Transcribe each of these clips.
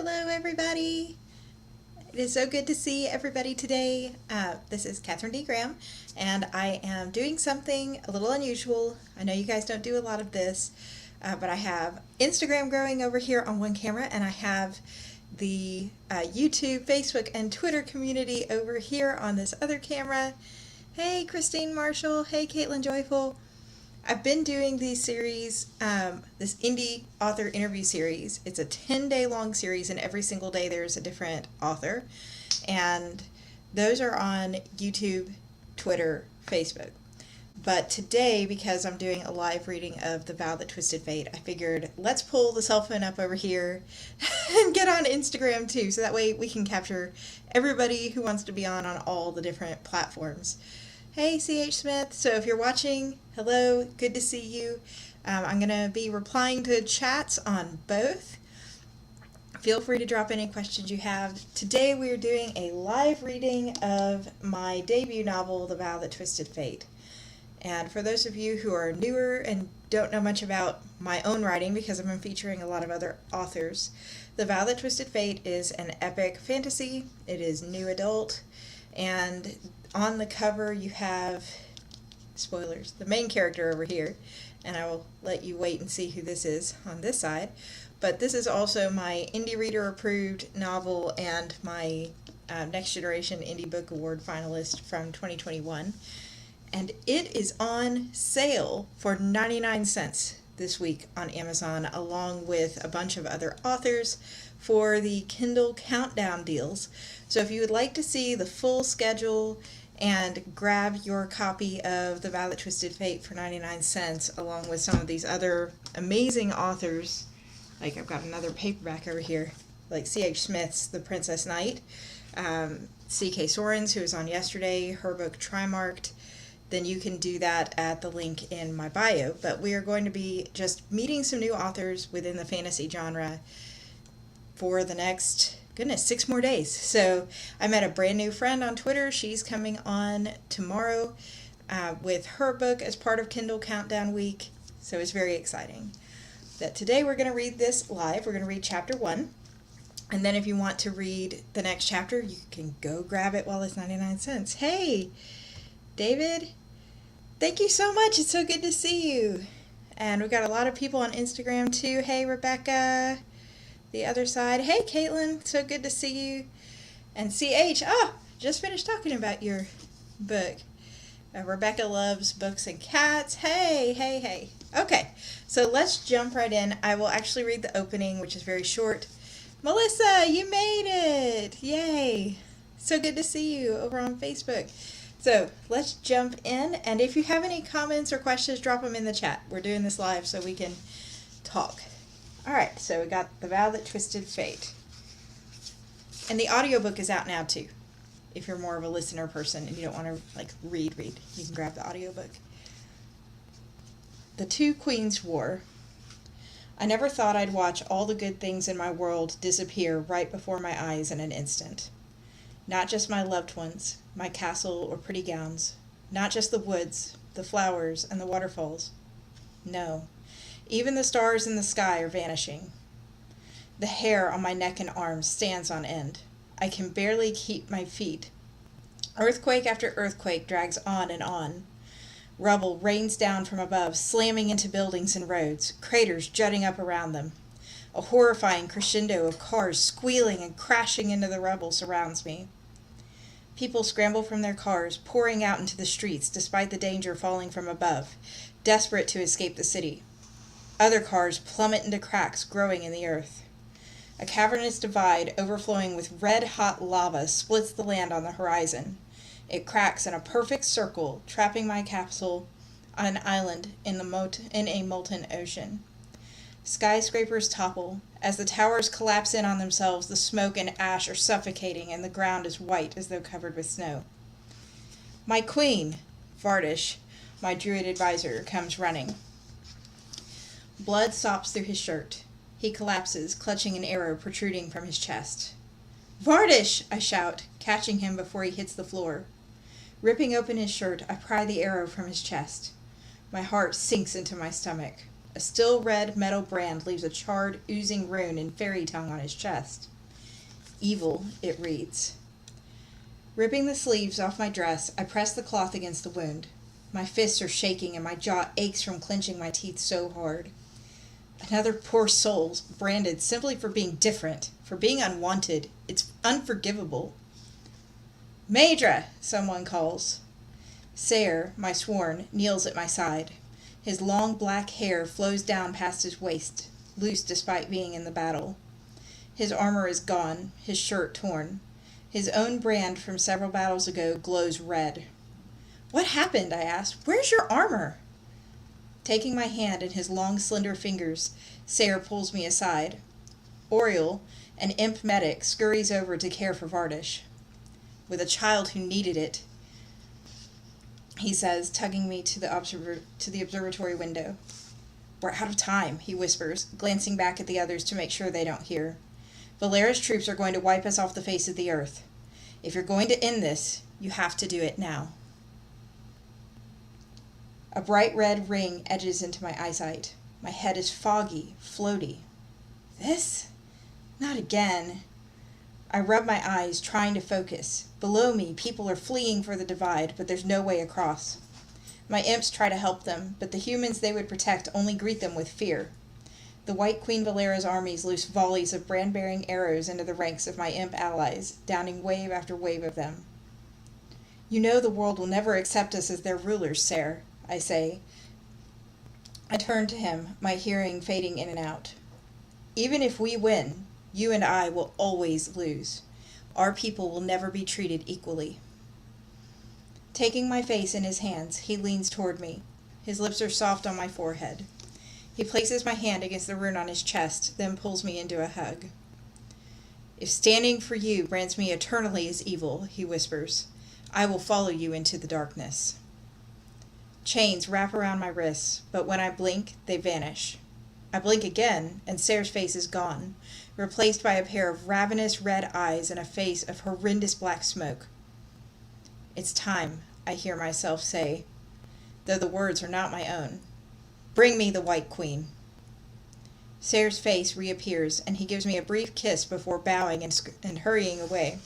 Hello, everybody. It is so good to see everybody today. This is Katherine D. Graham, and I am doing something a little unusual. I know you guys don't do a lot of this, but I have Instagram growing over here on one camera, and I have the YouTube, Facebook, and Twitter community over here on this other camera. Hey, Christine Marshall. Hey, Caitlin Joyful. I've been doing these series, this indie author interview series. It's a 10-day long series, and every single day there's a different author. And those are on YouTube, Twitter, Facebook. But today, because I'm doing a live reading of The Vow That Twisted Fate, I figured let's pull the cell phone up over here and get on Instagram too, so that way we can capture everybody who wants to be on all the different platforms. Hey, C.H. Smith. So if you're watching, hello, good to see you. I'm going to be replying to chats on both. Feel free to drop any questions you have. Today we are doing a live reading of my debut novel, The Vow That Twisted Fate. And for those of you who are newer and don't know much about my own writing, because I've been featuring a lot of other authors, The Vow That Twisted Fate is an epic fantasy. It is new adult, and on the cover you have, spoilers, the main character over here, and I will let you wait and see who this is on this side. But this is also my Indie Reader approved novel and my Next Generation Indie Book Award finalist from 2021. And it is on sale for 99 cents this week on Amazon, along with a bunch of other authors for the Kindle Countdown deals. So if you would like to see the full schedule and grab your copy of The Vow That Twisted Fate for 99 cents, along with some of these other amazing authors, like I've got another paperback over here, like C.H. Smith's The Princess Knight, C.K. Soren's, who was on yesterday, her book Trimarked, then you can do that at the link in my bio. But we are going to be just meeting some new authors within the fantasy genre for the next, 6 more days. So I met a brand new friend on Twitter. She's coming on tomorrow with her book as part of Kindle Countdown Week. So it's very exciting. That today we're going to read this live. We're going to read chapter 1. And then if you want to read the next chapter, you can go grab it while it's 99 cents. Hey, David, thank you so much. It's so good to see you. And we've got a lot of people on Instagram too. Hey, Rebecca. The other side. Hey, Caitlin. So good to see you. And CH. Oh, just finished talking about your book. Rebecca loves books and cats. Hey, hey, hey. Okay, so let's jump right in. I will actually read the opening, which is very short. Melissa, you made it. Yay. So good to see you over on Facebook. So let's jump in. And if you have any comments or questions, drop them in the chat. We're doing this live so we can talk. All right, so we got The Vow That Twisted Fate. And the audiobook is out now too. If you're more of a listener person and you don't want to read, you can grab the audiobook. The Two Queens War. I never thought I'd watch all the good things in my world disappear right before my eyes in an instant. Not just my loved ones, my castle or pretty gowns. Not just the woods, the flowers, and the waterfalls. No. Even the stars in the sky are vanishing. The hair on my neck and arms stands on end. I can barely keep my feet. Earthquake after earthquake drags on and on. Rubble rains down from above, slamming into buildings and roads, craters jutting up around them. A horrifying crescendo of cars squealing and crashing into the rubble surrounds me. People scramble from their cars, pouring out into the streets despite the danger falling from above, desperate to escape the city. Other cars plummet into cracks growing in the earth. A cavernous divide overflowing with red-hot lava splits the land on the horizon. It cracks in a perfect circle, trapping my capsule on an island in a molten ocean. Skyscrapers topple. As the towers collapse in on themselves, the smoke and ash are suffocating, and the ground is white as though covered with snow. My queen, Vardish, my druid advisor, comes running. Blood sops through his shirt. He collapses, clutching an arrow protruding from his chest. Vardish! I shout, catching him before he hits the floor. Ripping open his shirt, I pry the arrow from his chest. My heart sinks into my stomach. A still red metal brand leaves a charred, oozing rune in fairy tongue on his chest. Evil, it reads. Ripping the sleeves off my dress, I press the cloth against the wound. My fists are shaking and my jaw aches from clenching my teeth so hard. Another poor soul branded simply for being different, for being unwanted. It's unforgivable. Maedra, someone calls. Sayre, my sworn, kneels at my side. His long black hair flows down past his waist, loose despite being in the battle. His armor is gone, his shirt torn. His own brand from several battles ago glows red. What happened? I asked. Where's your armor? Taking my hand in his long, slender fingers, Sayre pulls me aside. Oriel, an imp medic, scurries over to care for Vardish. With a child who needed it, he says, tugging me to the observatory window. We're out of time, he whispers, glancing back at the others to make sure they don't hear. Valera's troops are going to wipe us off the face of the earth. If you're going to end this, you have to do it now. A bright red ring edges into my eyesight. My head is foggy, floaty. This? Not again. I rub my eyes, trying to focus. Below me, people are fleeing for the divide, but there's no way across. My imps try to help them, but the humans they would protect only greet them with fear. The White Queen Valera's armies loose volleys of brand-bearing arrows into the ranks of my imp allies, downing wave after wave of them. You know the world will never accept us as their rulers, Sayre, I say. I turn to him, my hearing fading in and out. Even if we win, you and I will always lose. Our people will never be treated equally. Taking my face in his hands, he leans toward me. His lips are soft on my forehead. He places my hand against the rune on his chest, then pulls me into a hug. If standing for you brands me eternally as evil, he whispers, I will follow you into the darkness. Chains wrap around my wrists, but when I blink, they vanish. I blink again, and Sayre's face is gone, replaced by a pair of ravenous red eyes and a face of horrendous black smoke. It's time, I hear myself say, though the words are not my own. Bring me the White Queen. Sayre's face reappears, and he gives me a brief kiss before bowing and hurrying away.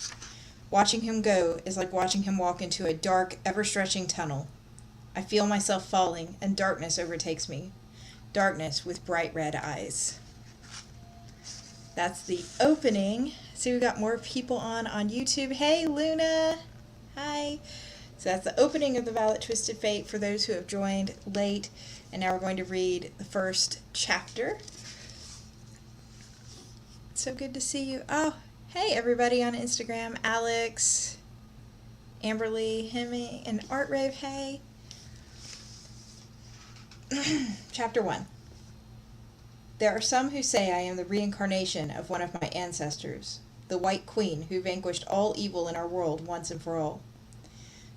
Watching him go is like watching him walk into a dark, ever-stretching tunnel. I feel myself falling, and darkness overtakes me. Darkness with bright red eyes. That's the opening. See, we got more people on YouTube. Hey, Luna! Hi! So that's the opening of The Violet Twisted Fate for those who have joined late. And now we're going to read the first chapter. It's so good to see you. Oh, hey everybody on Instagram. Alex, Amberly, Hemi, and Art Rave, hey. Chapter 1. There are some who say I am the reincarnation of one of my ancestors, the White Queen who vanquished all evil in our world once and for all.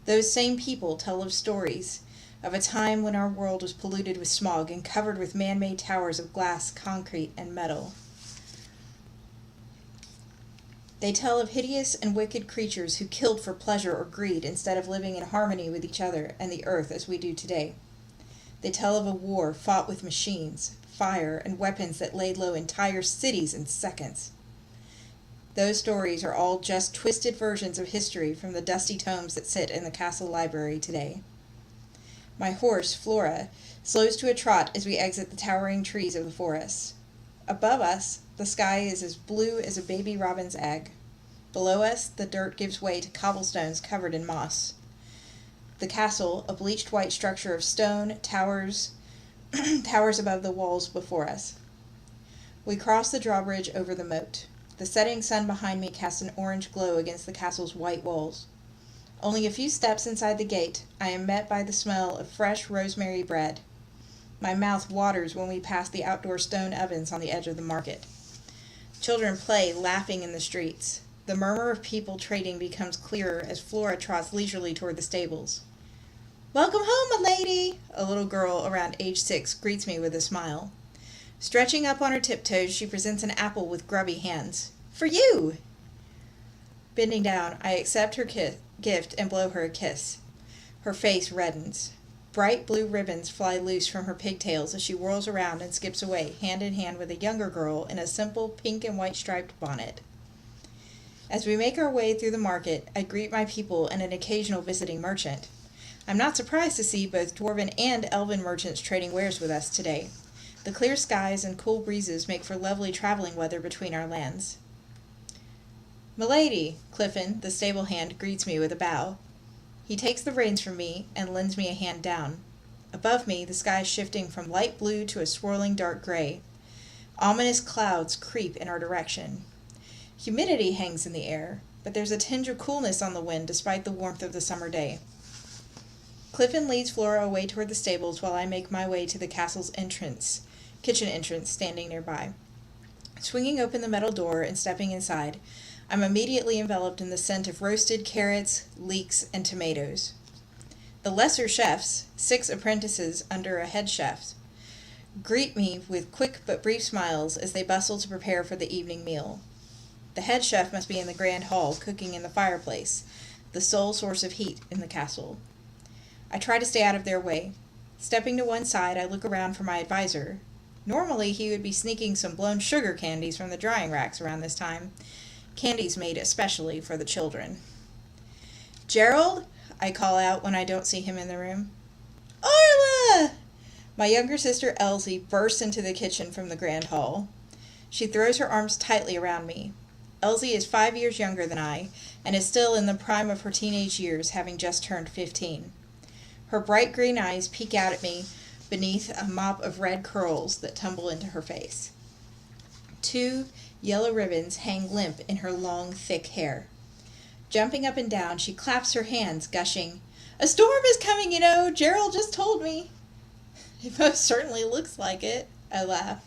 Those same people tell of stories of a time when our world was polluted with smog and covered with man-made towers of glass, concrete, and metal. They tell of hideous and wicked creatures who killed for pleasure or greed instead of living in harmony with each other and the earth as we do today. They tell of a war fought with machines, fire, and weapons that laid low entire cities in seconds. Those stories are all just twisted versions of history from the dusty tomes that sit in the castle library today. My horse, Flora, slows to a trot as we exit the towering trees of the forest. Above us, the sky is as blue as a baby robin's egg. Below us, the dirt gives way to cobblestones covered in moss. The castle, a bleached white structure of stone, towers above the walls before us. We cross the drawbridge over the moat. The setting sun behind me casts an orange glow against the castle's white walls. Only a few steps inside the gate, I am met by the smell of fresh rosemary bread. My mouth waters when we pass the outdoor stone ovens on the edge of the market. Children play, laughing in the streets. The murmur of people trading becomes clearer as Flora trots leisurely toward the stables. "Welcome home, my lady!" A little girl around age 6 greets me with a smile. Stretching up on her tiptoes, she presents an apple with grubby hands. "For you!" Bending down, I accept her gift and blow her a kiss. Her face reddens. Bright blue ribbons fly loose from her pigtails as she whirls around and skips away, hand in hand with a younger girl in a simple pink and white striped bonnet. As we make our way through the market, I greet my people and an occasional visiting merchant. I'm not surprised to see both dwarven and elven merchants trading wares with us today. The clear skies and cool breezes make for lovely traveling weather between our lands. "Milady," Cliffin, the stable hand, greets me with a bow. He takes the reins from me and lends me a hand down. Above me, the sky is shifting from light blue to a swirling dark gray. Ominous clouds creep in our direction. Humidity hangs in the air, but there's a tinge of coolness on the wind despite the warmth of the summer day. Cliffin leads Flora away toward the stables while I make my way to the castle's kitchen entrance standing nearby. Swinging open the metal door and stepping inside, I'm immediately enveloped in the scent of roasted carrots, leeks, and tomatoes. The lesser chefs, 6 apprentices under a head chef, greet me with quick but brief smiles as they bustle to prepare for the evening meal. The head chef must be in the grand hall cooking in the fireplace, the sole source of heat in the castle. I try to stay out of their way. Stepping to one side, I look around for my advisor. Normally, he would be sneaking some blown sugar candies from the drying racks around this time. Candies made especially for the children. "Gerald," I call out when I don't see him in the room. "Arla!" My younger sister Elsie bursts into the kitchen from the grand hall. She throws her arms tightly around me. Elsie is 5 years younger than I, and is still in the prime of her teenage years, having just turned 15. Her bright green eyes peek out at me beneath a mop of red curls that tumble into her face. 2 yellow ribbons hang limp in her long, thick hair. Jumping up and down, she claps her hands, gushing, "A storm is coming, you know! Gerald just told me!" "It most certainly looks like it," I laugh.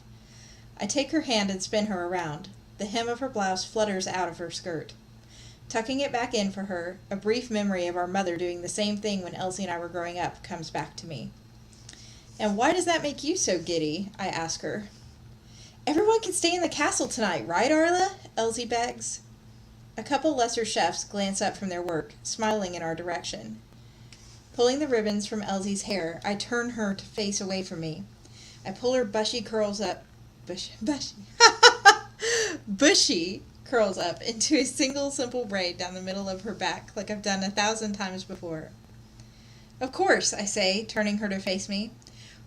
I take her hand and spin her around. The hem of her blouse flutters out of her skirt. Tucking it back in for her, a brief memory of our mother doing the same thing when Elsie and I were growing up comes back to me. "And why does that make you so giddy?" I ask her. "Everyone can stay in the castle tonight, right, Arla?" Elsie begs. A couple lesser chefs glance up from their work, smiling in our direction. Pulling the ribbons from Elsie's hair, I turn her to face away from me. I pull her bushy curls up into a single simple braid down the middle of her back, like I've done 1,000 times before. "Of course," I say, turning her to face me.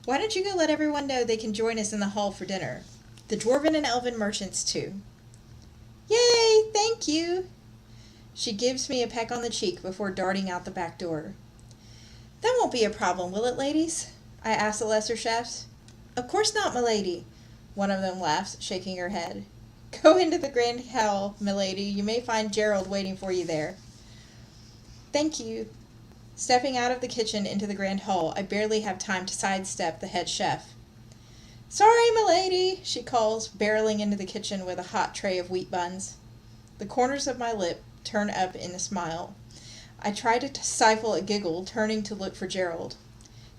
"Why don't you go let everyone know they can join us in the hall for dinner? The dwarven and elven merchants, too." "Yay! Thank you!" She gives me a peck on the cheek before darting out the back door. "That won't be a problem, will it, ladies?" I ask the lesser chefs. "Of course not, milady." One of them laughs, shaking her head. "Go into the grand hall, milady. You may find Gerald waiting for you there." "Thank you." Stepping out of the kitchen into the grand hall, I barely have time to sidestep the head chef. "Sorry, milady," she calls, barreling into the kitchen with a hot tray of wheat buns. The corners of my lip turn up in a smile. I try to stifle a giggle, turning to look for Gerald.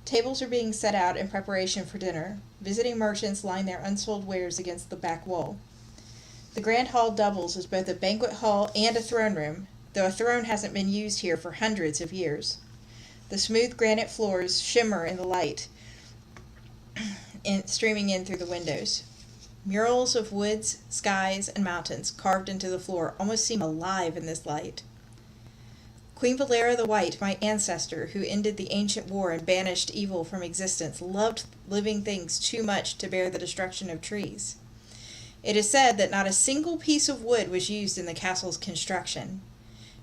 Tables are being set out in preparation for dinner. Visiting merchants line their unsold wares against the back wall. The grand hall doubles as both a banquet hall and a throne room, though a throne hasn't been used here for hundreds of years. The smooth granite floors shimmer in the light streaming in through the windows. Murals of woods, skies, and mountains carved into the floor almost seem alive in this light. Queen Valera the White, my ancestor, who ended the ancient war and banished evil from existence, loved living things too much to bear the destruction of trees. It is said that not a single piece of wood was used in the castle's construction.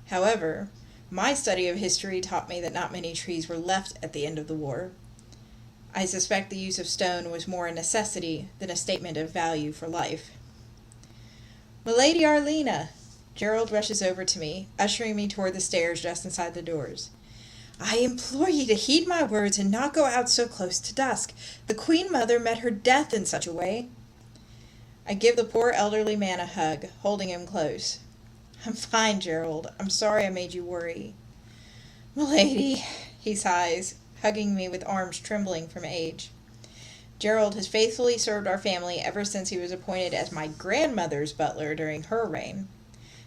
However, my study of history taught me that not many trees were left at the end of the war. I suspect the use of stone was more a necessity than a statement of value for life. "Milady Arlena!" Gerald rushes over to me, ushering me toward the stairs just inside the doors. "I implore ye to heed my words and not go out so close to dusk. The Queen Mother met her death in such a way." I give the poor elderly man a hug, holding him close. "I'm fine, Gerald. I'm sorry I made you worry." "Milady," he sighs, hugging me with arms trembling from age. Gerald has faithfully served our family ever since he was appointed as my grandmother's butler during her reign.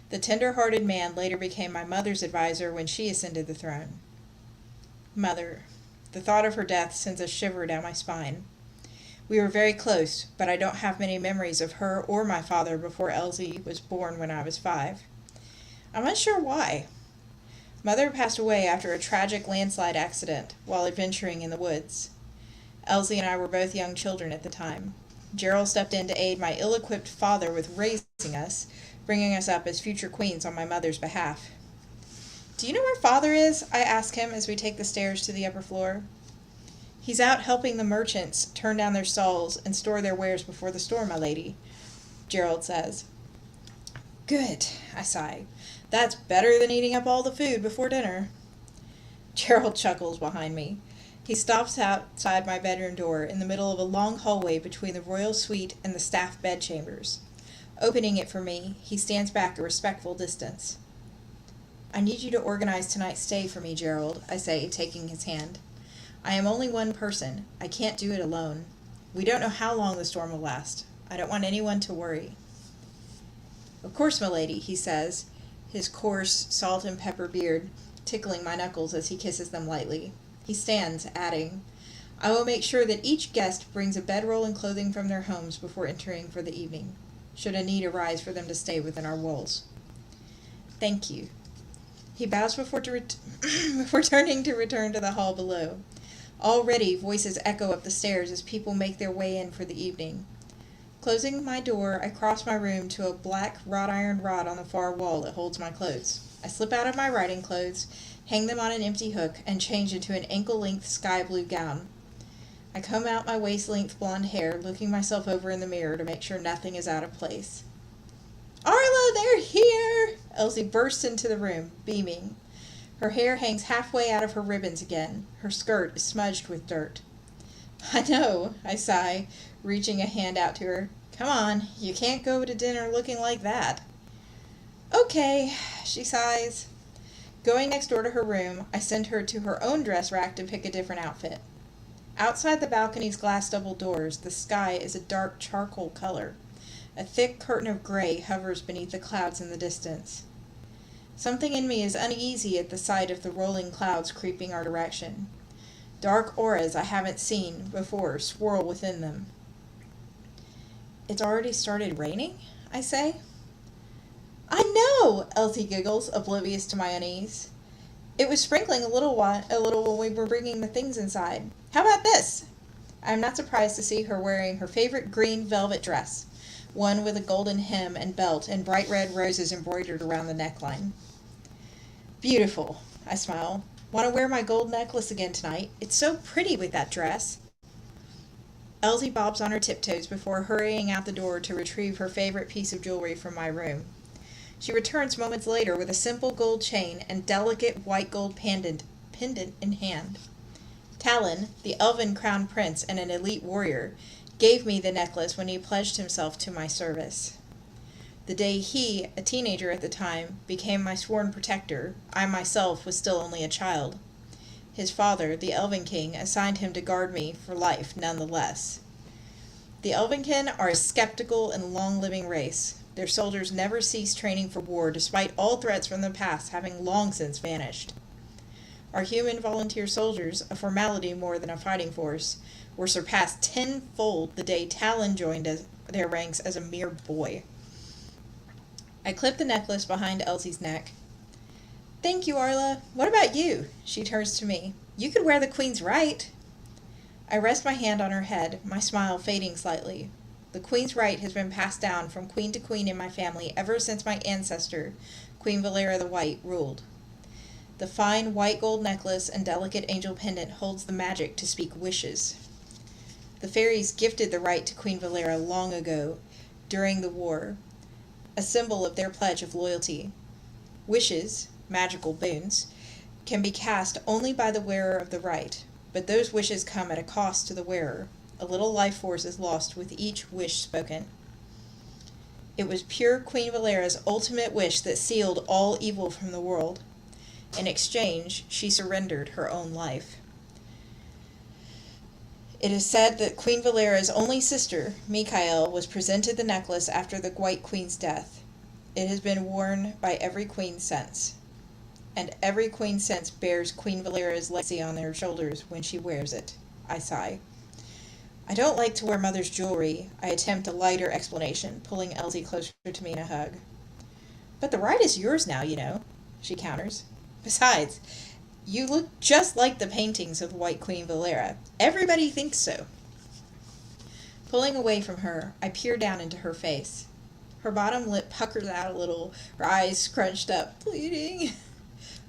The tender-hearted man later became my mother's advisor when she ascended the throne. Mother, The thought of her death sends a shiver down my spine. We were very close, but I don't have many memories of her or my father before Elsie was born when I was 5. I'm unsure why. Mother passed away after a tragic landslide accident while adventuring in the woods. Elsie and I were both young children at the time. Gerald stepped in to aid my ill-equipped father with raising us, bringing us up as future queens on my mother's behalf. "Do you know where Father is?" I ask him as we take the stairs to the upper floor. "He's out helping the merchants turn down their stalls and store their wares before the storm, my lady," Gerald says. "Good," I sigh. "That's better than eating up all the food before dinner." Gerald chuckles behind me. He stops outside my bedroom door in the middle of a long hallway between the royal suite and the staff bedchambers. Opening it for me, he stands back a respectful distance. "I need you to organize tonight's stay for me, Gerald," I say, taking his hand. "I am only one person. I can't do it alone. We don't know how long the storm will last. I don't want anyone to worry." "Of course, milady," he says, his coarse salt and pepper beard tickling my knuckles as he kisses them lightly. He stands, adding, "I will make sure that each guest brings a bedroll and clothing from their homes before entering for the evening, should a need arise for them to stay within our walls." "Thank you." He bows before turning to return to the hall below. Already voices echo up the stairs as people make their way in for the evening. Closing my door, I cross my room to a black wrought iron rod on the far wall that holds my clothes. I slip out of my riding clothes, hang them on an empty hook, and change into an ankle-length sky blue gown. I comb out my waist-length blonde hair, looking myself over in the mirror to make sure nothing is out of place. "Arla, they're here!" Elsie bursts into the room, beaming. Her hair hangs halfway out of her ribbons again. Her skirt is smudged with dirt. "I know," I sigh, reaching a hand out to her. "Come on, you can't go to dinner looking like that." "Okay," she sighs. Going next door to her room, I send her to her own dress rack to pick a different outfit. Outside the balcony's glass double doors, the sky is a dark charcoal color. A thick curtain of gray hovers beneath the clouds in the distance. Something in me is uneasy at the sight of the rolling clouds creeping our direction. Dark auras I haven't seen before swirl within them. "It's already started raining?" I say. "I know!" Elsie giggles, oblivious to my unease. "It was sprinkling a little when we were bringing the things inside. How about this?" I am not surprised to see her wearing her favorite green velvet dress, one with a golden hem and belt and bright red roses embroidered around the neckline. "Beautiful," I smile. "Want to wear my gold necklace again tonight? It's so pretty with that dress." Elsie bobs on her tiptoes before hurrying out the door to retrieve her favorite piece of jewelry from my room. She returns moments later with a simple gold chain and delicate white gold pendant in hand. Talon, the elven crown prince and an elite warrior, gave me the necklace when he pledged himself to my service. The day he, a teenager at the time, became my sworn protector, I myself was still only a child. His father, the Elven King, assigned him to guard me for life nonetheless. The Elvenkin are a skeptical and long-living race. Their soldiers never cease training for war, despite all threats from the past having long since vanished. Our human volunteer soldiers, a formality more than a fighting force, were surpassed tenfold the day Talon joined their ranks as a mere boy. I clip the necklace behind Elsie's neck. "Thank you, Arla. What about you?" She turns to me. "You could wear the Queen's right." I rest my hand on her head, my smile fading slightly. The Queen's right has been passed down from queen to queen in my family ever since my ancestor, Queen Valera the White, ruled. The fine white gold necklace and delicate angel pendant holds the magic to speak wishes. The fairies gifted the right to Queen Valera long ago, during the war, a symbol of their pledge of loyalty. Wishes, magical boons, can be cast only by the wearer of the right, but those wishes come at a cost to the wearer. A little life force is lost with each wish spoken. It was pure Queen Valera's ultimate wish that sealed all evil from the world. In exchange, she surrendered her own life. It is said that Queen Valera's only sister, Mikael, was presented the necklace after the White Queen's death. It has been worn by every queen since. and every queen since bears Queen Valera's legacy on their shoulders when she wears it. I sigh. I don't like to wear Mother's jewelry. I attempt a lighter explanation, pulling Elsie closer to me in a hug. But the right is yours now, you know, she counters. Besides, you look just like the paintings of the White Queen Valera. Everybody thinks so. Pulling away from her, I peer down into her face. Her bottom lip puckers out a little, her eyes scrunched up, pleading.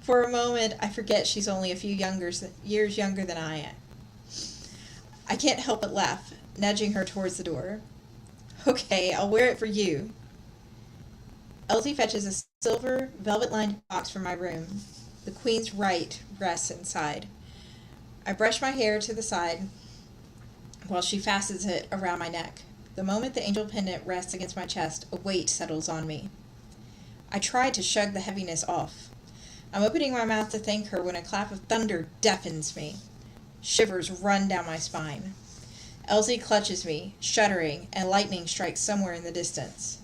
For a moment, I forget she's only a few years younger than I am. I can't help but laugh, nudging her towards the door. Okay, I'll wear it for you. Elsie fetches a silver, velvet-lined box from my room. The Queen's right rests inside. I brush my hair to the side while she fastens it around my neck. The moment the angel pendant rests against my chest, a weight settles on me. I try to shrug the heaviness off. I'm opening my mouth to thank her when a clap of thunder deafens me. Shivers run down my spine. Elsie clutches me, shuddering, and lightning strikes somewhere in the distance.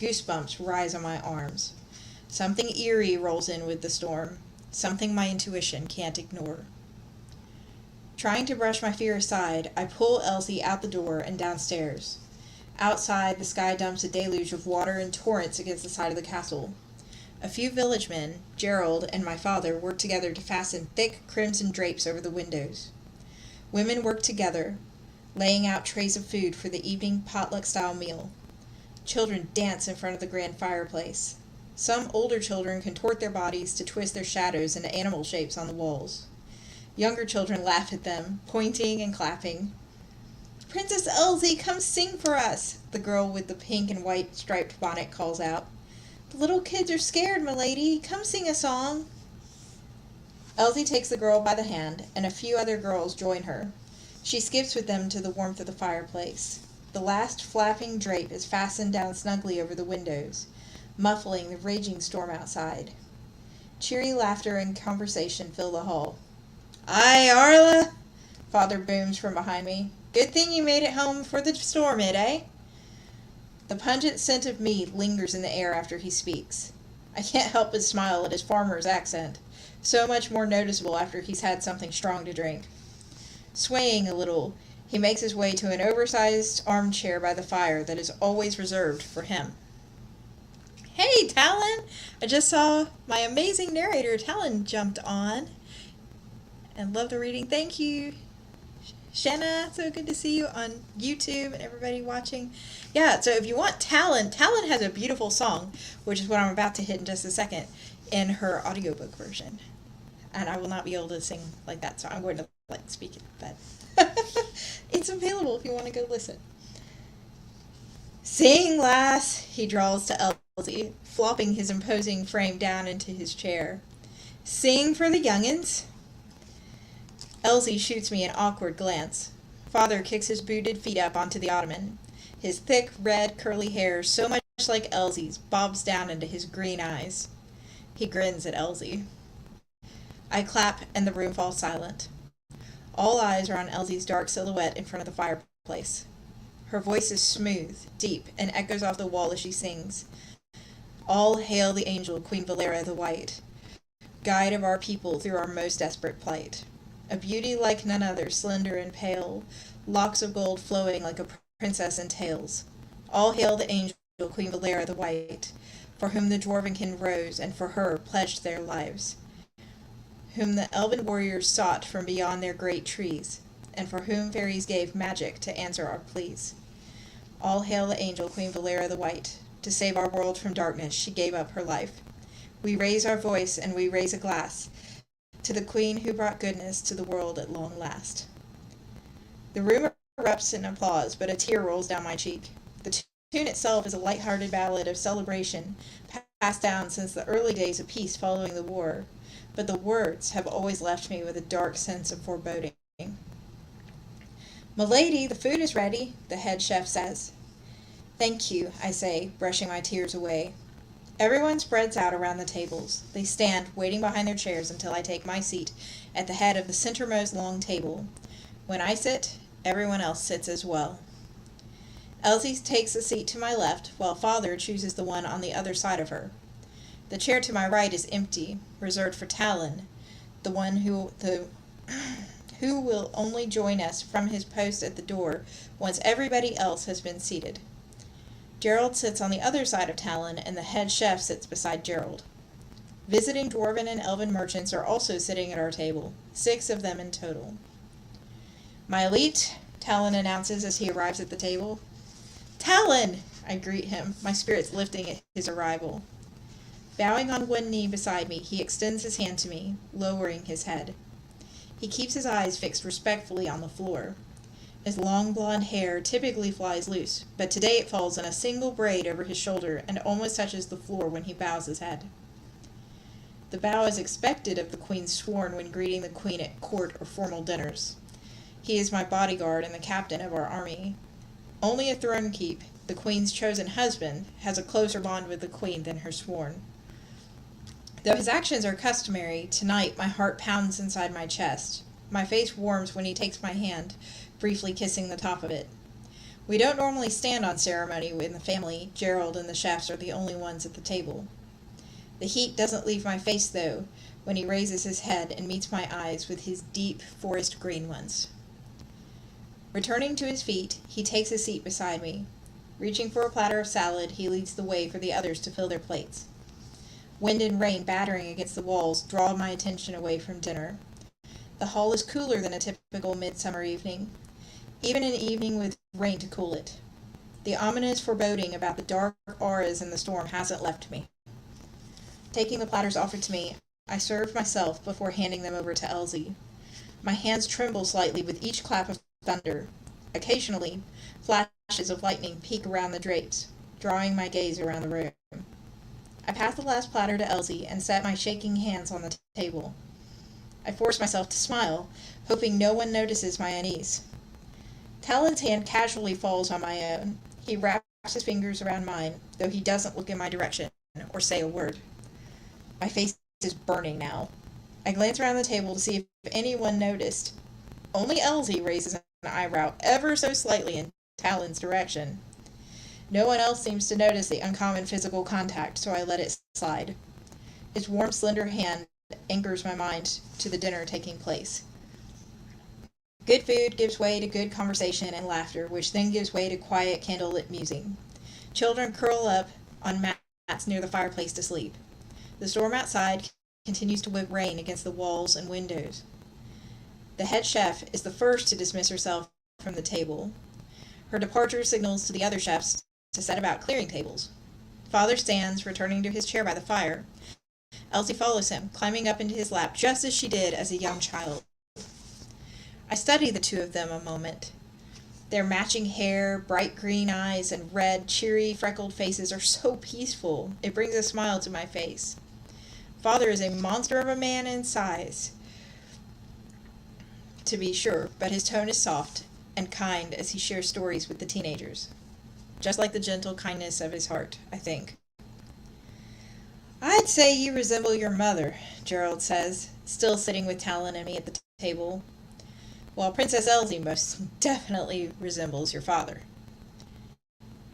Goosebumps rise on my arms. Something eerie rolls in with the storm, something my intuition can't ignore. Trying to brush my fear aside, I pull Elsie out the door and downstairs. Outside, the sky dumps a deluge of water in torrents against the side of the castle. A few village men, Gerald and my father, work together to fasten thick crimson drapes over the windows. Women work together, laying out trays of food for the evening potluck-style meal. Children dance in front of the grand fireplace. Some older children contort their bodies to twist their shadows into animal shapes on the walls. Younger children laugh at them, pointing and clapping. "Princess Elsie, come sing for us," the girl with the pink and white striped bonnet calls out. "The little kids are scared, milady. Come sing a song." Elsie takes the girl by the hand, and a few other girls join her. She skips with them to the warmth of the fireplace. The last flapping drape is fastened down snugly over the windows, muffling the raging storm outside. Cheery laughter and conversation fill the hall. "Aye, Arla," Father booms from behind me. "Good thing you made it home before the storm hit, eh?" The pungent scent of meat lingers in the air after he speaks. I can't help but smile at his farmer's accent, so much more noticeable after he's had something strong to drink. Swaying a little, he makes his way to an oversized armchair by the fire that is always reserved for him. "Hey, Talon! I just saw my amazing narrator, Talon, jumped on. And love the reading. Thank you, Shanna. So good to see you on YouTube and everybody watching. Yeah, so if you want Talon has a beautiful song, which is what I'm about to hit in just a second, in her audiobook version. And I will not be able to sing like that, so I'm going to speak it, but it's available if you want to go listen. "Sing, lass," he drawls to Elsie, flopping his imposing frame down into his chair. "Sing for the young'uns." Elsie shoots me an awkward glance. Father kicks his booted feet up onto the ottoman. His thick, red, curly hair, so much like Elsie's, bobs down into his green eyes. He grins at Elsie. I clap, and the room falls silent. All eyes are on Elsie's dark silhouette in front of the fireplace. Her voice is smooth, deep, and echoes off the wall as she sings. "All hail the angel, Queen Valera the White, guide of our people through our most desperate plight. A beauty like none other, slender and pale, locks of gold flowing like a princess in tails. All hail the angel, Queen Valera the White, for whom the Dwarvenkin rose, and for her pledged their lives, whom the elven warriors sought from beyond their great trees, and for whom fairies gave magic to answer our pleas. All hail the angel, Queen Valera the White. To save our world from darkness, she gave up her life. We raise our voice and we raise a glass to the queen who brought goodness to the world at long last." The room erupts in applause, but a tear rolls down my cheek. The tune itself is a light-hearted ballad of celebration, passed down since the early days of peace following the war, but the words have always left me with a dark sense of foreboding. "Milady, the food is ready," the head chef says. "Thank you," I say, brushing my tears away. Everyone spreads out around the tables. They stand, waiting behind their chairs until I take my seat at the head of the centermost long table. When I sit, everyone else sits as well. Elsie takes a seat to my left, while Father chooses the one on the other side of her. The chair to my right is empty, reserved for Talon, the one who will only join us from his post at the door once everybody else has been seated. Gerald sits on the other side of Talon, and the head chef sits beside Gerald. Visiting dwarven and elven merchants are also sitting at our table, 6 of them in total. "My elite," Talon announces as he arrives at the table. "Talon!" I greet him, my spirits lifting at his arrival. Bowing on one knee beside me, he extends his hand to me, lowering his head. He keeps his eyes fixed respectfully on the floor. His long blonde hair typically flies loose, but today it falls in a single braid over his shoulder and almost touches the floor when he bows his head. The bow is expected of the Queen's sworn when greeting the Queen at court or formal dinners. He is my bodyguard and the captain of our army. Only a throne keep, the Queen's chosen husband, has a closer bond with the Queen than her sworn. Though his actions are customary, tonight my heart pounds inside my chest. My face warms when he takes my hand, briefly kissing the top of it. We don't normally stand on ceremony in the family. Gerald and the chefs are the only ones at the table. The heat doesn't leave my face, though, when he raises his head and meets my eyes with his deep forest green ones. Returning to his feet, he takes a seat beside me. Reaching for a platter of salad, he leads the way for the others to fill their plates. Wind and rain battering against the walls draw my attention away from dinner. The hall is cooler than a typical midsummer evening, even an evening with rain to cool it. The ominous foreboding about the dark auras in the storm hasn't left me. Taking the platters offered to me, I serve myself before handing them over to Elsie. My hands tremble slightly with each clap of thunder. Occasionally, flashes of lightning peek around the drapes, drawing my gaze around the room. I pass the last platter to Elsie and set my shaking hands on the table. I force myself to smile, hoping no one notices my unease. Talon's hand casually falls on my own. He wraps his fingers around mine, though he doesn't look in my direction or say a word. My face is burning now. I glance around the table to see if anyone noticed. Only Elsie raises an eyebrow ever so slightly in Talon's direction. No one else seems to notice the uncommon physical contact, so I let it slide. His warm, slender hand anchors my mind to the dinner taking place. Good food gives way to good conversation and laughter, which then gives way to quiet, candlelit musing. Children curl up on mats near the fireplace to sleep. The storm outside continues to whip rain against the walls and windows. The head chef is the first to dismiss herself from the table. Her departure signals to the other chefs to set about clearing tables. Father stands, returning to his chair by the fire. Elsie follows him, climbing up into his lap just as she did as a young child. I study the two of them a moment. Their matching hair, bright green eyes, and red, cheery, freckled faces are so peaceful, it brings a smile to my face. Father is a monster of a man in size, to be sure, but his tone is soft and kind as he shares stories with the teenagers. Just like the gentle kindness of his heart, I think. "I'd say you resemble your mother," Gerald says, still sitting with Talon and me at the table, "while Princess Elsie most definitely resembles your father."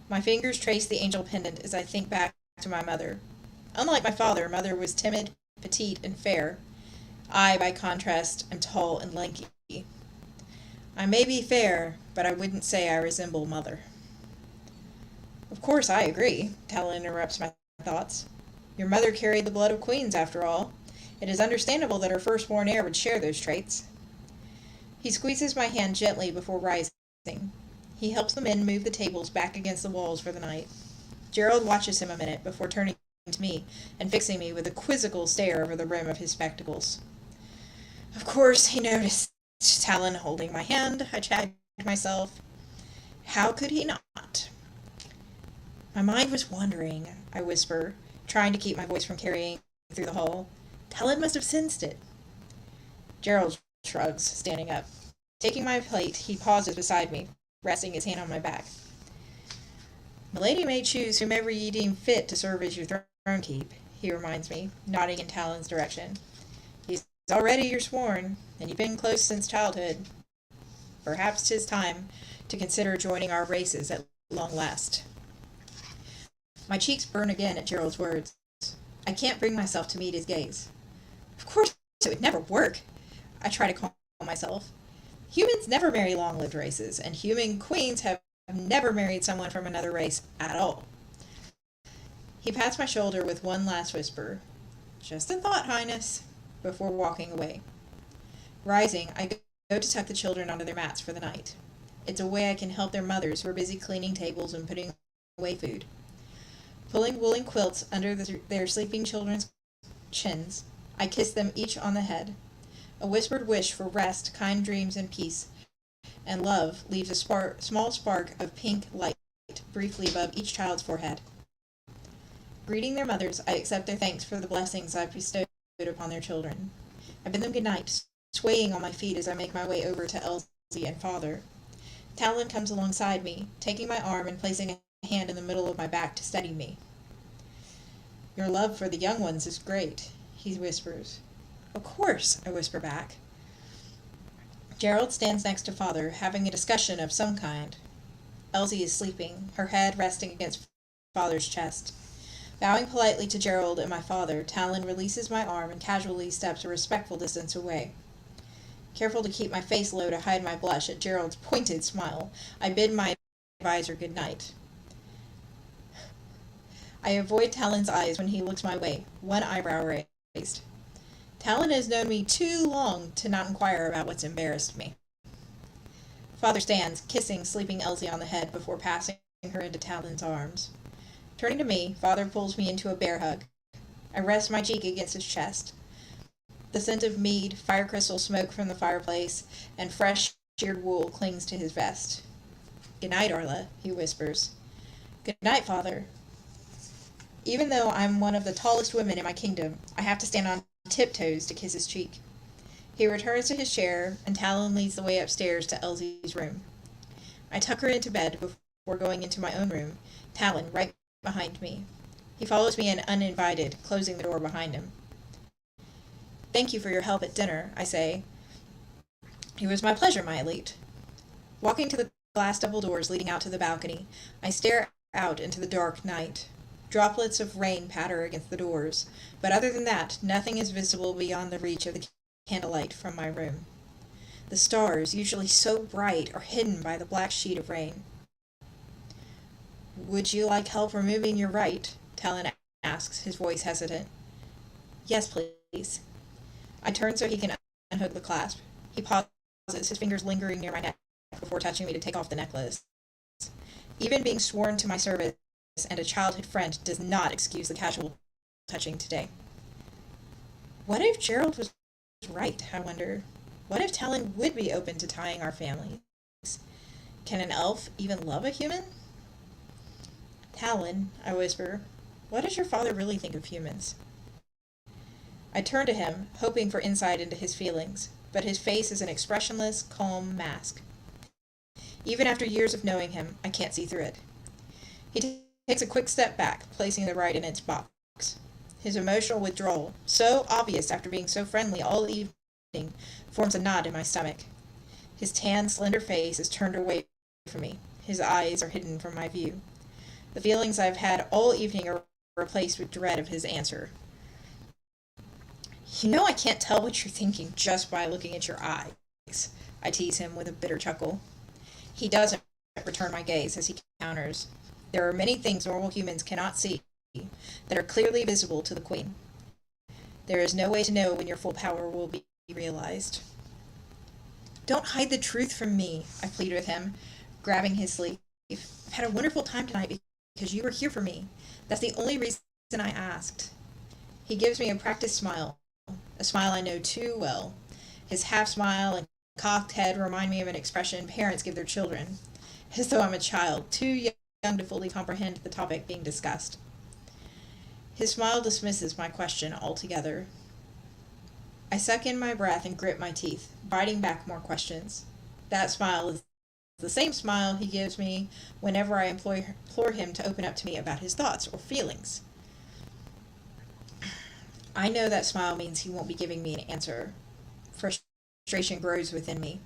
My fingers trace the angel pendant as I think back to my mother. Unlike my father, mother was timid, petite, and fair. I, by contrast, am tall and lanky. I may be fair, but I wouldn't say I resemble mother. "Of course I agree," Talon interrupts my thoughts. "Your mother carried the blood of queens, after all. It is understandable that her firstborn heir would share those traits." He squeezes my hand gently before rising. He helps the men move the tables back against the walls for the night. Gerald watches him a minute before turning to me and fixing me with a quizzical stare over the rim of his spectacles. Of course he noticed, Talon holding my hand, I chided myself. How could he not? My mind was wandering, I whisper, trying to keep my voice from carrying through the hall. Talon must have sensed it. Gerald shrugs, standing up. Taking my plate, he pauses beside me, resting his hand on my back. "Milady may choose whomever ye deem fit to serve as your throne keep," he reminds me, nodding in Talon's direction. "He's already your sworn, and you've been close since childhood. Perhaps 'tis time to consider joining our races at long last." My cheeks burn again at Gerald's words. I can't bring myself to meet his gaze. Of course, it would never work, I try to calm myself. Humans never marry long-lived races, and human queens have never married someone from another race at all. He pats my shoulder with one last whisper, "Just a thought, Highness," before walking away. Rising, I go to tuck the children onto their mats for the night. It's a way I can help their mothers who are busy cleaning tables and putting away food. Pulling woolen quilts under their sleeping children's chins, I kiss them each on the head. A whispered wish for rest, kind dreams, and peace, and love leaves a small spark of pink light briefly above each child's forehead. Greeting their mothers, I accept their thanks for the blessings I've bestowed upon their children. I bid them good night, swaying on my feet as I make my way over to Elsie and Father. Talon comes alongside me, taking my arm and placing a hand in the middle of my back to steady me. "Your love for the young ones is great," he whispers. "Of course," I whisper back. Gerald stands next to Father, having a discussion of some kind. Elsie is sleeping, her head resting against Father's chest. Bowing politely to Gerald and my father, Talon releases my arm and casually steps a respectful distance away. Careful to keep my face low to hide my blush at Gerald's pointed smile, I bid my advisor good night. I avoid Talon's eyes when he looks my way, one eyebrow raised. Talon has known me too long to not inquire about what's embarrassed me. Father stands, kissing sleeping Elsie on the head before passing her into Talon's arms. Turning to me, Father pulls me into a bear hug. I rest my cheek against his chest. The scent of mead, fire crystal smoke from the fireplace, and fresh sheared wool clings to his vest. "Good night, Arla," he whispers. "Good night, Father." Even though I'm one of the tallest women in my kingdom, I have to stand on tiptoes to kiss his cheek. He returns to his chair, and Talon leads the way upstairs to Elsie's room. I tuck her into bed before going into my own room, Talon right behind me. He follows me in uninvited, closing the door behind him. "Thank you for your help at dinner," I say. "It was my pleasure, my elite." Walking to the glass double doors leading out to the balcony, I stare out into the dark night. Droplets of rain patter against the doors, but other than that, nothing is visible beyond the reach of the candlelight from my room. The stars, usually so bright, are hidden by the black sheet of rain. "Would you like help removing your right?" Talon asks, his voice hesitant. "Yes, please." I turn so he can unhook the clasp. He pauses, his fingers lingering near my neck before touching me to take off the necklace. Even being sworn to my service and a childhood friend does not excuse the casual touching today. What if Gerald was right, I wonder? What if Talon would be open to tying our families? Can an elf even love a human? "Talon," I whisper, "what does your father really think of humans?" I turn to him, hoping for insight into his feelings, but his face is an expressionless, calm mask. Even after years of knowing him, I can't see through it. He takes a quick step back, placing the right in its box. His emotional withdrawal, so obvious after being so friendly all evening, forms a knot in my stomach. His tan, slender face is turned away from me. His eyes are hidden from my view. The feelings I've had all evening are replaced with dread of his answer. "You know I can't tell what you're thinking just by looking at your eyes," I tease him with a bitter chuckle. He doesn't return my gaze as he counters, "There are many things normal humans cannot see that are clearly visible to the Queen. There is no way to know when your full power will be realized." "Don't hide the truth from me," I plead with him, grabbing his sleeve. "I've had a wonderful time tonight because you were here for me. That's the only reason I asked." He gives me a practiced smile, a smile I know too well. His half smile and cocked head remind me of an expression parents give their children, as though I'm a child, too young to fully comprehend the topic being discussed. His smile dismisses my question altogether. I suck in my breath and grit my teeth, biting back more questions. That smile is the same smile he gives me whenever I implore him to open up to me about his thoughts or feelings. I know that smile means he won't be giving me an answer. Frustration grows within me.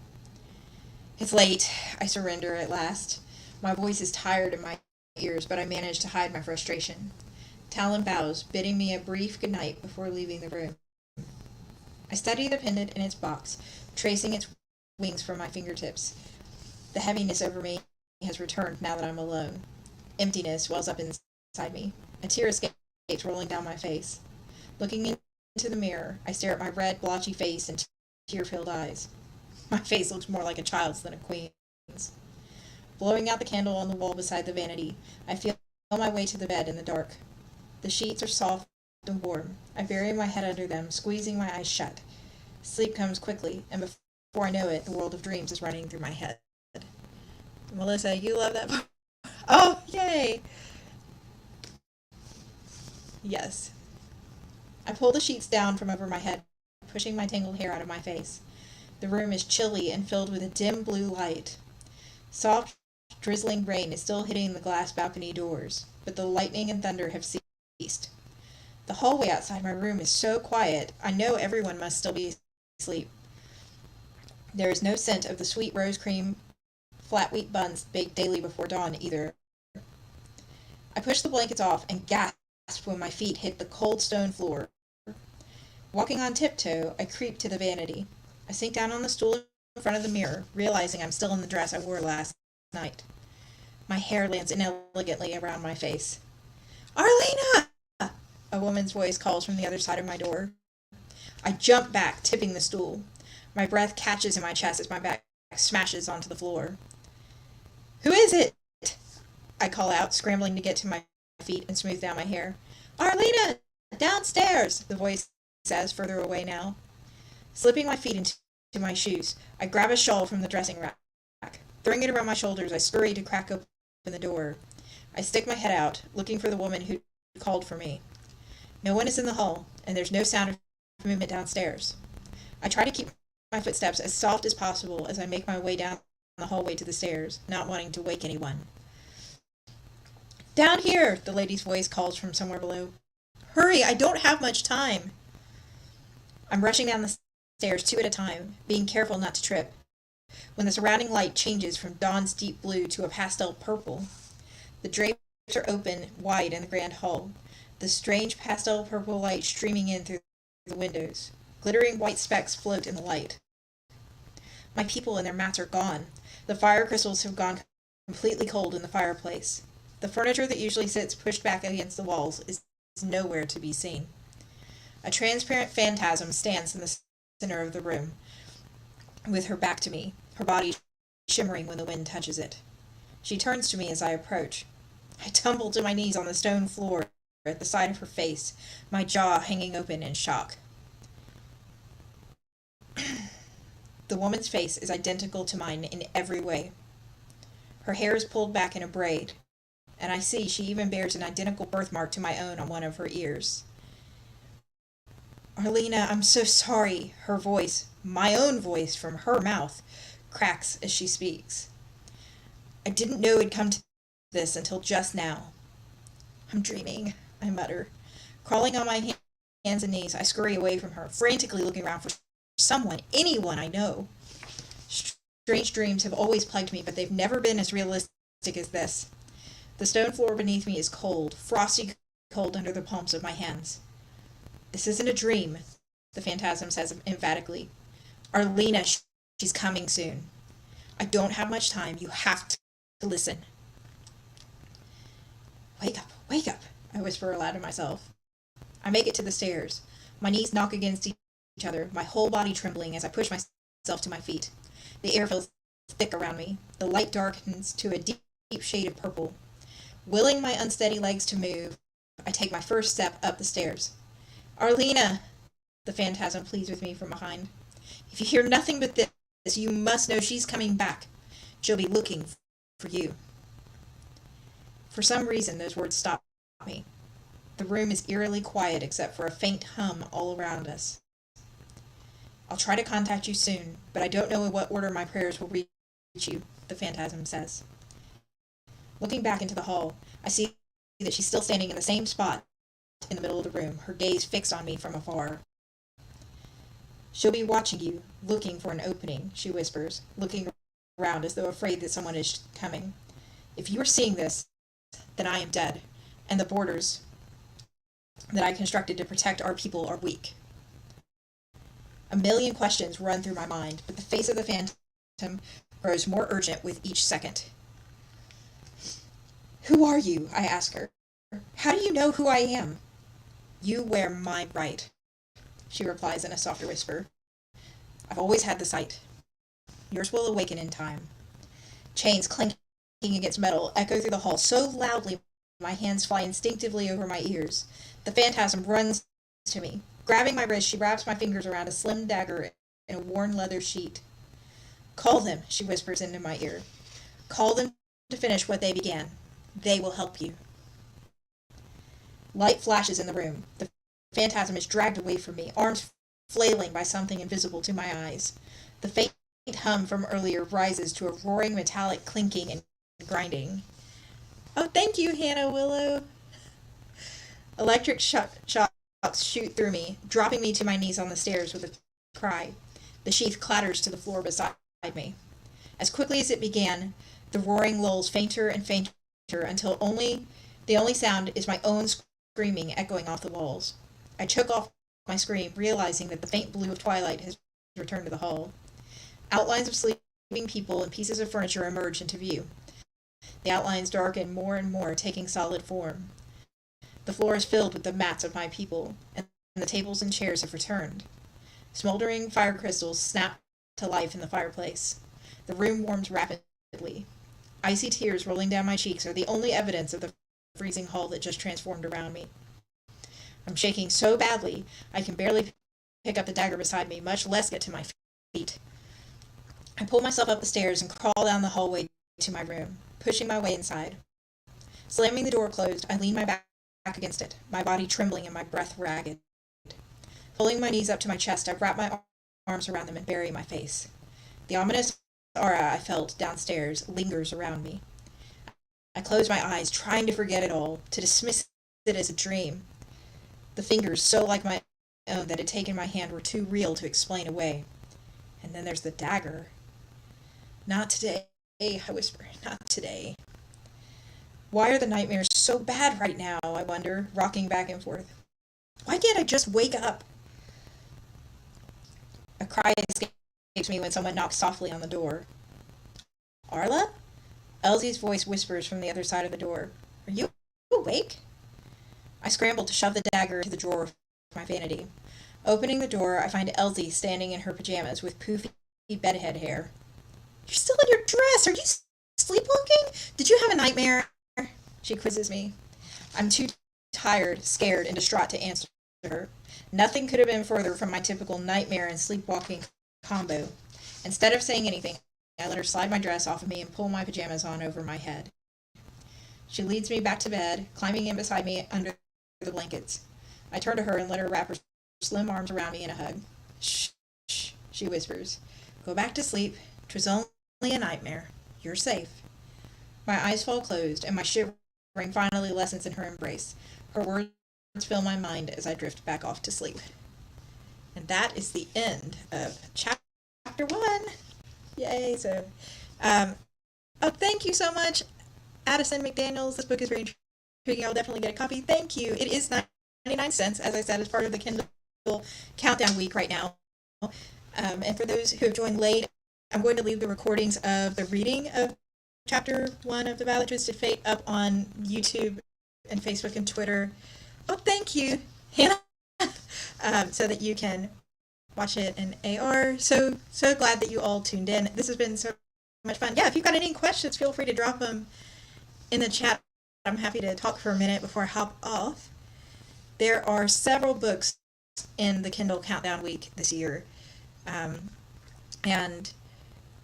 "It's late," I surrender at last. My voice is tired in my ears, but I manage to hide my frustration. Talon bows, bidding me a brief good night before leaving the room. I study the pendant in its box, tracing its wings from my fingertips. The heaviness over me has returned now that I'm alone. Emptiness wells up inside me. A tear escapes, rolling down my face. Looking into the mirror, I stare at my red, blotchy face and tear-filled eyes. My face looks more like a child's than a queen's. Blowing out the candle on the wall beside the vanity, I feel my way to the bed in the dark. The sheets are soft and warm. I bury my head under them, squeezing my eyes shut. Sleep comes quickly, and before I know it, the world of dreams is running through my head. Melissa, you love that part? Oh, yay! Yes. I pull the sheets down from over my head, pushing my tangled hair out of my face. The room is chilly and filled with a dim blue light. Soft, drizzling rain is still hitting the glass balcony doors, but the lightning and thunder have ceased. The hallway outside my room is so quiet, I know everyone must still be asleep. There is no scent of the sweet rose cream flat wheat buns baked daily before dawn either. I push the blankets off and gasp when my feet hit the cold stone floor. Walking on tiptoe, I creep to the vanity. I sink down on the stool in front of the mirror, realizing I'm still in the dress I wore last night. My hair lands inelegantly around my face. "Arlena!" A woman's voice calls from the other side of my door. I jump back, tipping the stool. My breath catches in my chest as my back smashes onto the floor. "Who is it?" I call out, scrambling to get to my feet and smooth down my hair. "Arlena! Downstairs!" the voice says, further away now. Slipping my feet into my shoes, I grab a shawl from the dressing rack. Throwing it around my shoulders, I scurry to crack open the door. I stick my head out, looking for the woman who called for me. No one is in the hall, and there's no sound of movement downstairs. I try to keep my footsteps as soft as possible as I make my way down the hallway to the stairs, not wanting to wake anyone. "Down here!" the lady's voice calls from somewhere below. "Hurry, I don't have much time." I'm rushing down the stairs 2 at a time, being careful not to trip. When the surrounding light changes from dawn's deep blue to a pastel purple, the drapes are open wide in the grand hall, the strange pastel purple light streaming in through the windows. Glittering white specks float in the light. My people and their mats are gone. The fire crystals have gone completely cold in the fireplace. The furniture that usually sits pushed back against the walls is nowhere to be seen. A transparent phantasm stands in the center of the room, with her back to me, her body shimmering when the wind touches it. She turns to me as I approach. I tumble to my knees on the stone floor at the side of her face, my jaw hanging open in shock. The woman's face is identical to mine in every way. Her hair is pulled back in a braid, and I see she even bears an identical birthmark to my own on one of her ears. "Arlena, I'm so sorry." Her voice, my own voice from her mouth, cracks as she speaks. "I didn't know it'd come to this until just now." "I'm dreaming," I mutter. Crawling on my hands and knees, I scurry away from her, frantically looking around for someone, anyone I know. Strange dreams have always plagued me, but they've never been as realistic as this. The stone floor beneath me is cold, frosty cold under the palms of my hands. "This isn't a dream," the phantasm says emphatically. "Arlena, she's coming soon. I don't have much time. You have to listen." Wake up, I whisper aloud to myself. I make it to the stairs. My knees knock against each other, my whole body trembling as I push myself to my feet. The air feels thick around me. The light darkens to a deep shade of purple. Willing my unsteady legs to move, I take my first step up the stairs. "Arlena," the phantasm pleads with me from behind. "If you hear nothing but this, you must know she's coming back. She'll be looking for you." For some reason, those words stop me. The room is eerily quiet except for a faint hum all around us. "I'll try to contact you soon, but I don't know in what order my prayers will reach you," the phantasm says. Looking back into the hall, I see that she's still standing in the same spot in the middle of the room, her gaze fixed on me from afar. "She'll be watching you, looking for an opening," she whispers, looking around as though afraid that someone is coming. "If you are seeing this, then I am dead, and the borders that I constructed to protect our people are weak. A million questions run through my mind, but the face of the phantom grows more urgent with each second. Who are you? I ask her. How do you know who I am? You wear my right, she replies in a softer whisper. I've always had the sight. Yours will awaken in time. Chains clanking against metal echo through the hall so loudly my hands fly instinctively over my ears. The phantasm runs to me. Grabbing my wrist, she wraps my fingers around a slim dagger in a worn leather sheet. Call them, she whispers into my ear. Call them to finish what they began. They will help you. Light flashes in the room. The phantasm is dragged away from me, arms flailing by something invisible to my eyes. The faint hum from earlier rises to a roaring metallic clinking and grinding. Oh, thank you, Hannah Willow. Electric shocks shoot through me, dropping me to my knees on the stairs with a cry. The sheath clatters to the floor beside me. As quickly as it began, the roaring lulls fainter and fainter until the only sound is my own screaming echoing off the walls. I choke off my scream, realizing that the faint blue of twilight has returned to the hall. Outlines of sleeping people and pieces of furniture emerge into view. The outlines darken more and more, taking solid form. The floor is filled with the mats of my people, and the tables and chairs have returned. Smoldering fire crystals snap to life in the fireplace. The room warms rapidly. Icy tears rolling down my cheeks are the only evidence of the freezing hall that just transformed around me. I'm shaking so badly I can barely pick up the dagger beside me, much less get to my feet. I pull myself up the stairs and crawl down the hallway to my room, pushing my way inside. Slamming the door closed, I lean my back against it, my body trembling and my breath ragged. Pulling my knees up to my chest, I wrap my arms around them and bury my face. The ominous aura I felt downstairs lingers around me. I close my eyes, trying to forget it all, to dismiss it as a dream. The fingers, so like my own that had taken my hand, were too real to explain away. And then there's the dagger. Not today, I whisper, not today. Why are the nightmares so bad right now, I wonder, rocking back and forth. Why can't I just wake up? A cry escapes me when someone knocks softly on the door. Arla? Elsie's voice whispers from the other side of the door. Are you awake? I scramble to shove the dagger into the drawer of my vanity. Opening the door, I find Elsie standing in her pajamas with poofy bedhead hair. You're still in your dress! Are you sleepwalking? Did you have a nightmare? She quizzes me. I'm too tired, scared, and distraught to answer her. Nothing could have been further from my typical nightmare and sleepwalking combo. Instead of saying anything, I let her slide my dress off of me and pull my pajamas on over my head. She leads me back to bed, climbing in beside me under the blankets. I turn to her and let her wrap her slim arms around me in a hug. Shh, shh, she whispers. Go back to sleep. 'Twas only a nightmare. You're safe. My eyes fall closed, and my shivering finally lessens in her embrace. Her words fill my mind as I drift back off to sleep. And that is the end of chapter 1. Yay! Oh, thank you so much, Addison McDaniels. This book is very intriguing. I'll definitely get a copy. Thank you. It is 99 cents, as I said, as part of the Kindle Countdown Week right now. And for those who have joined late, I'm going to leave the recordings of the reading of chapter 1 of The Valley Twisted Fate up on YouTube and Facebook and Twitter. Oh, thank you, Hannah. So that you can watch it in AR. So glad that you all tuned in. This has been so much fun. Yeah, if you've got any questions, feel free to drop them in the chat. I'm happy to talk for a minute before I hop off. There are several books in the Kindle Countdown Week this year. And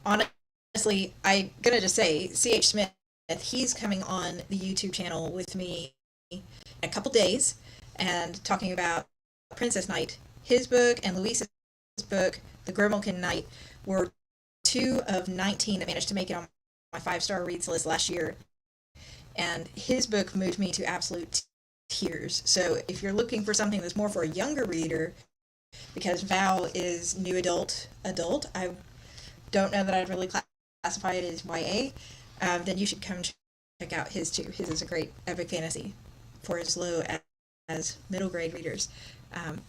honestly, I'm going to just say, C.H. Smith, he's coming on the YouTube channel with me in a couple days and talking about Princess Knight. His book and Louise's book, The Grimmelkin Knight, were 2 of 19 that managed to make it on my 5-star reads list last year. And his book moved me to absolute tears. So if you're looking for something that's more for a younger reader, because Val is new adult, I don't know that I'd really classify it as YA, then you should come check out his too. His is a great epic fantasy for as low as middle grade readers.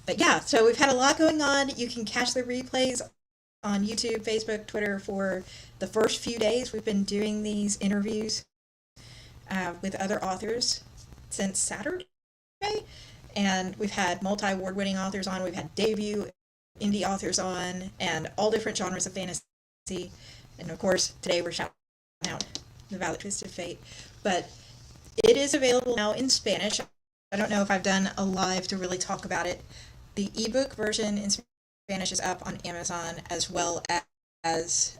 But yeah, so we've had a lot going on. You can catch the replays on YouTube, Facebook, Twitter for the first few days. We've been doing these interviews with other authors since Saturday, and we've had multi-award winning authors on. We've had debut indie authors on, and all different genres of fantasy. And of course, today we're shouting out The Valley Twisted Fate. But it is available now in Spanish. I don't know if I've done a live to really talk about it. The ebook version in Spanish is up on Amazon, as well as